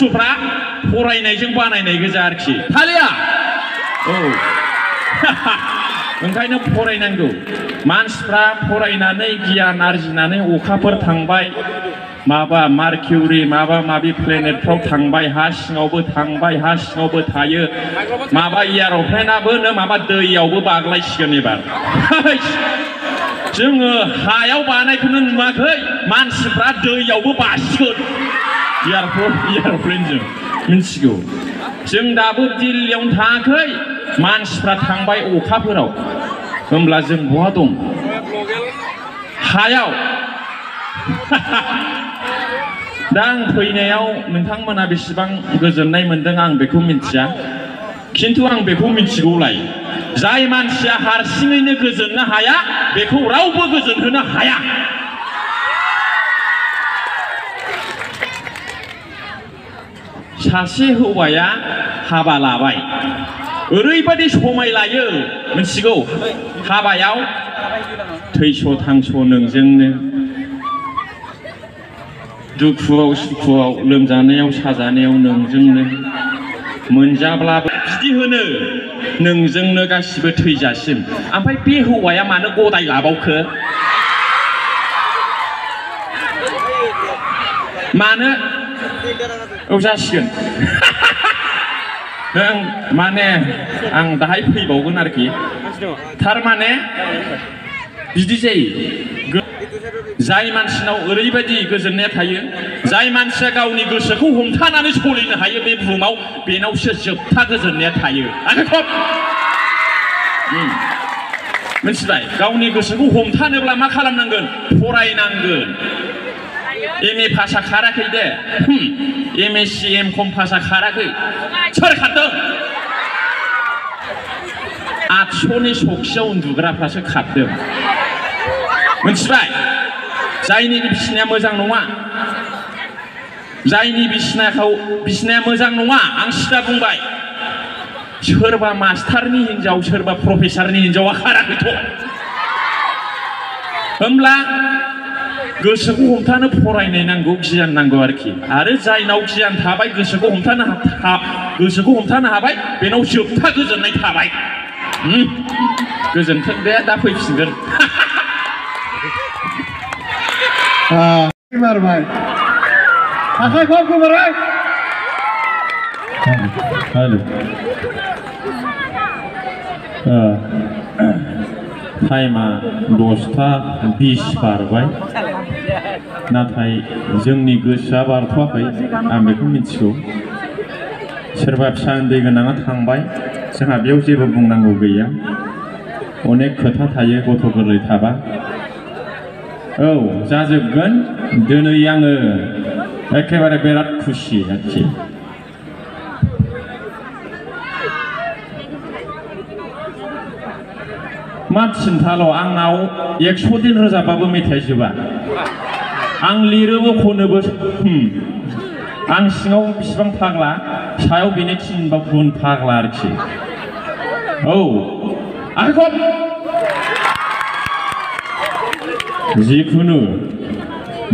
सुफ्रा फरायनायजों बानायनाय गोजा आरोखि थालिया औ ओंखायनो फरायनांगौ मानसिफ्रा फरायनानै गियान आरजिनानै अखाफोर थांबाय माबा मार्किउरि माबा माबि प्लेनेटफ्राव थांबाय हा सिङावबो थांबाय हा सिङावबो थायो माबा एर'प्लेनाबो माबा दैयावबो बाग्लायसिगोन एबार जोङो हायाव बानायखौनो नुवाखै मानसिफ्रा दैयावबो बासिगोन एर'प्लेनजों मिथिगौ जों दाबो दिल्लीयावनो थाङाखै मानसिफ्रा थांबाय अखाफोराव होमब्ला जों बहा दं हायाव दा आं फैनायाव नोंथांमोना बेसेबां गोजोननाय मोनदों आं बेखौ मिथिया खिन्थु आं बेखौ मिथिगौलाय जाय मानसिया हारसिङैनो गोजोननो हाया बेखौ रावबो गोजोनहोनो हाया सासे हौवाया हाबा लाबाय ओरैबायदि समाय लायो मिथिगौ हाबायाव थैस' थांस' नोंजोंनो दुखुआव सुखुआव लोमजानायाव साजानायाव नोंजोंनो मोनजाब्लाबो बिदि होनो नोंजोंनो गासिबो थैजासिम ओमफ्राय बे हौवाया मानो गदाय लाबावखो मानो औ जासिगोन माने आं दाहाय फैबावगोन आरोखि थारमाने बिदि जायो जाय मानसिनाव ओरैबायदि गोजोननाया थायो जाय मानसिया गावनि गोसोखौ हमथानानै सोलिनो हायो बे बुहुमाव बेनावसो जोबथा गोजोननाया थायो आरो खोब मिथिबाय गावनि गोसोखौ हमथानोब्ला मा खालामनांगोन फरायनांगोन एम ए पासआ खाराखै दे एम एस सि एम कम पासआ खाराखै सोर खारदों 800नि सखियाव उन्दुग्राफ्रासो खारदों मिथिबाय जायनि बिसिनाया मोजां नङा जायनि बिसिनाया मोजां नङा आं सिदा बुंबाय सोरबा मास्टारनि हिनजाव सोरबा प्रफेसारनि हिनजावा खाराखैथ' होमब्ला गोसोखौ हमथानो फरायनाय नांगौ गियान नांगौ आरोखि आरो जायनाव गियान थाबाय गोसोखौ हमथानो हाबाय बेनाव जोबथा गोजोननाय थाबाय गोजोन्थों दे दा फैफिनगोन मारबाय आखाइखौ गोमोराय हेल' टाइमा 10:20 बारबाय नाथाय जोंनि गोसोआ बारथ'वाखै आं बेखौ मिथिगौ सोरबा फिसा उन्दै गोनाङा थांबाय जोंहा बेयाव जेबो बुंनांगौ गैया अनेक खोथा थायो गथ' गोरलै थाबा औ जाजोबगोन दिनै आङो एखेबारे बिराद खुसि आरोखि मा सिन्थाल' आंनाव 100 दिन रोजाबाबो मेथाइ जोबा आं लिरोबो खनोबो आं सिङाव बिसिबां फाग्ला सायाव बेनि 3 गुन फाग्ला आरोखि औ आरो जिखुनु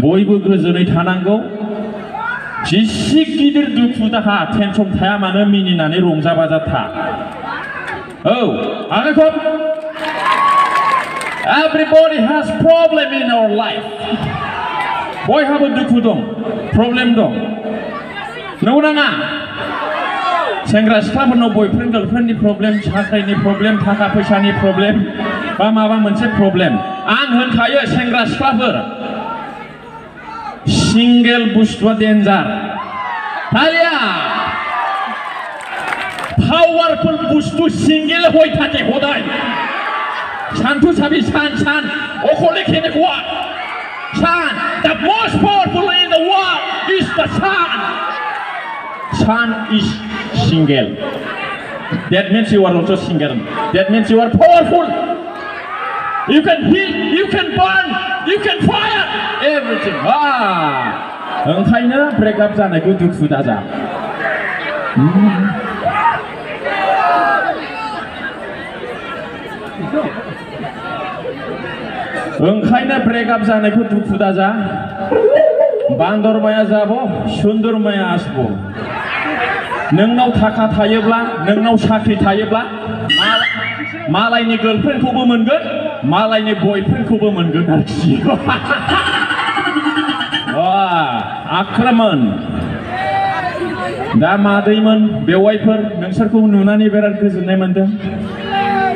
बयबो गोजोनै थानांगौ जेसे गिदिर दुखु दाहा टेनसन थाया मानो मिनिनानै रंजा बाजा था औ आरो everybody has problem in our life बयहाबो दुखु दं प्रब्लेम दं नंगौना नङा सेंग्रा सिख्लाफोरनाव बयफ्रेन्ड गार्लफ्रेन्डनि प्रब्लेम साख्रिनि प्रब्लेम थाखा फैसानि प्रब्लेम बा माबा मोनसे प्रब्लेम आं होनखायो सेंग्रा सिख्लाफोर सिंगेल बुस्थुआ डेन्जार तालिया पावारफुल बुस्थु सिंगेल हय थाके हदाय सानथु साबि सान अखले केनेकुवा सान the most powerful in the world is the sun is single that means you are also single that means you are powerful you can heal you can burn you can fire everything ओंखायनो breakup जानायखौ दुखु दाजा ओंखायनो breakup जानायखौ दुखु दाजा बान्दरमाया जाबो सुन्दरमाया आसबो नोंनाव थाखा थायोब्ला नोंनाव साख्रि थायोब्ला मालायनि गार्लफ्रेन्डखौबो मोनगोन मालायनि बयफ्रेन्डखौबो मोनगोन आरोखि आख्रामोन दा मादैमोन बेवाइफोर नोंसोरखौ नुनानै बिराद गोजोननाय मोनदों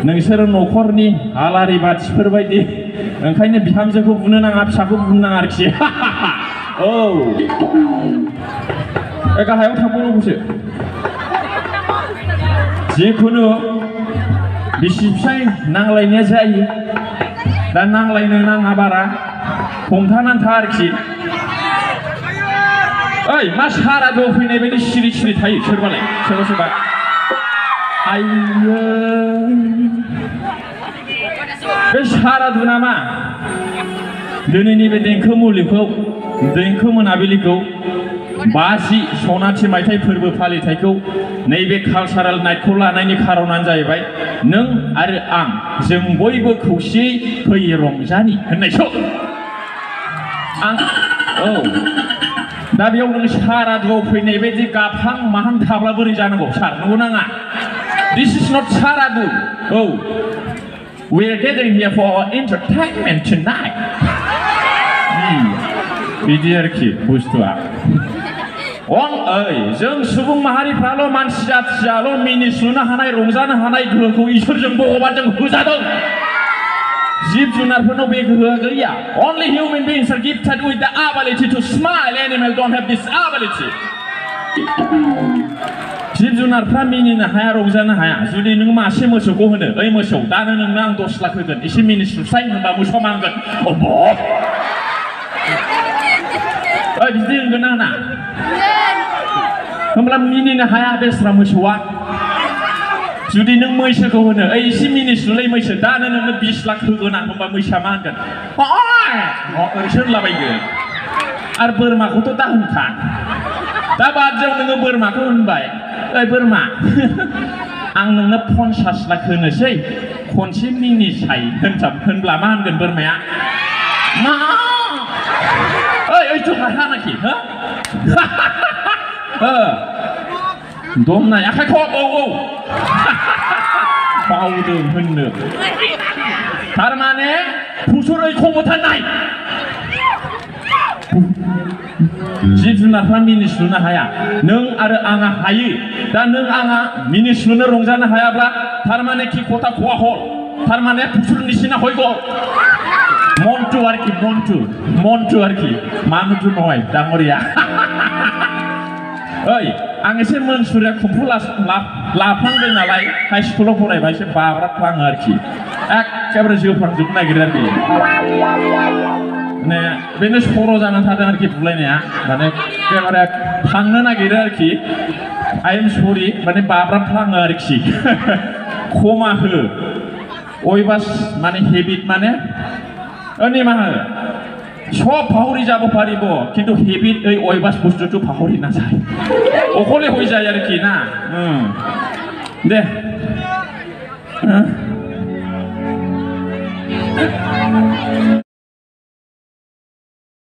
नोंसोर न'खरनि आलारि बाथिफोर बायदि ओंखायनो बिहामजोखौ बुनो नाङा फिसाखौ बुनो नाङा आरोखि औ गाहायाव थांबावनांगौसो जिखुनु बिसि फिसाय नांलायनाया जायो दा नांलायनो नाङा बारा हमथानानै था आरोखि ओइ मा सारादु फैनाय बायदि सिरि सिरि थायो सोरबालाय सोरबा सोरबा आइयो बे सारादु नामा दिनैनि बे देंखो मुलुगखौ देंखो मोनाबिलिखौ 50 सनाथि मायथाइ फोरबो फालिथायखौ नैबे कालचारेल नाइटखौ लानायनि खारनानो जाहैबाय नों आरो आं जों बयबो खौसेयै फैयो रंजानि होननायसो आं औ दा बेयाव नों सारादुआव फैनाय बायदि गाबहां माहां थाब्ला बोरै जानांगौ सार नंगौ नाङा दिस इज नट सारादु औ we are gathering here for our entertainment tonight बिदि आरोखि बुस्थुआ जों सुबुं माहारिफ्राल' मानसि जाथियाल' मिनिस्लुनो हानाय रंजानो हानाय गोहोखौ इसोरजों भगबानजों होजादों जिब जुनारफोरनाव बे गोहोआ गैया only human beings are gifted with the ability to smile animals don't have this ability जिब जुनारफ्रा मिनिनो हाया रंजानो हाया जुदि नों मासे मोसौखौ होनो ओइ मोसौ दानो नोंनो आं 10 लाख होगोन एसे मिनिस्लुसाय होनबा मोसौआ मांगोन बिदि होनगोन ना होना होमब्ला मिनिनो हाया बेस्रा मोसौआ जुदि नों मैसोखौ होनो ओइ एसे मिनिस्लुलाय मैसो दानो नोंनो 20 लाख होगोन आं होनबा मैसोआ मा होनगोन ओरैसो होनलाबायगोन आरो बोरमाखौथ' दा होनखा दा बादियाव नोङो बोरमाखौ होनबाय ओइ बोरमा आं नोंनो 50 लाख होनोसै खनसे मिनिसाय होनब्ला मा होनगोन बोरमाया मा ओइ तो हाया नाखि दमनाय आखाइ खब औ बावदों होननो थारमाने फुसुरै खमथारनाय जिब जुनारफ्रा मिनिस्लुनो हाया नों आरो आंहा हायो दा नों आंहा मिनिस्लुनो रंजानो हायाब्ला थारमाने कि खथा खवा हल थारमाने फुसुर निसिना हयग मन्टु आरोखि मन्टु आरोखि मानुटु नय डांगरिया ओइ आं एसे मोनसुरिया खुम्फु लाफ्लांदों नालाय हाइ स्कुलाव फरायबा एसे बाब्राफ्लाङो आरोखि एखेबारे जोफ्लांजोबनो नागिरो आरोखि माने बेनो सर' जानानै थादों आरोखि बुलायनाया माने एखेबारे थांनो नागिरो आरोखि आइ एम सरि माने बाब्राफ्लाङो आरोखि खमा हो अयबास माने हेबिट माने निमाहा सब पाहरि যাব পাৰিব কিন্তু হেবিট এই অভ্যাস বস্তুটো পাহৰি নাযায় অকলে হৈ যায় আৰু কি না দে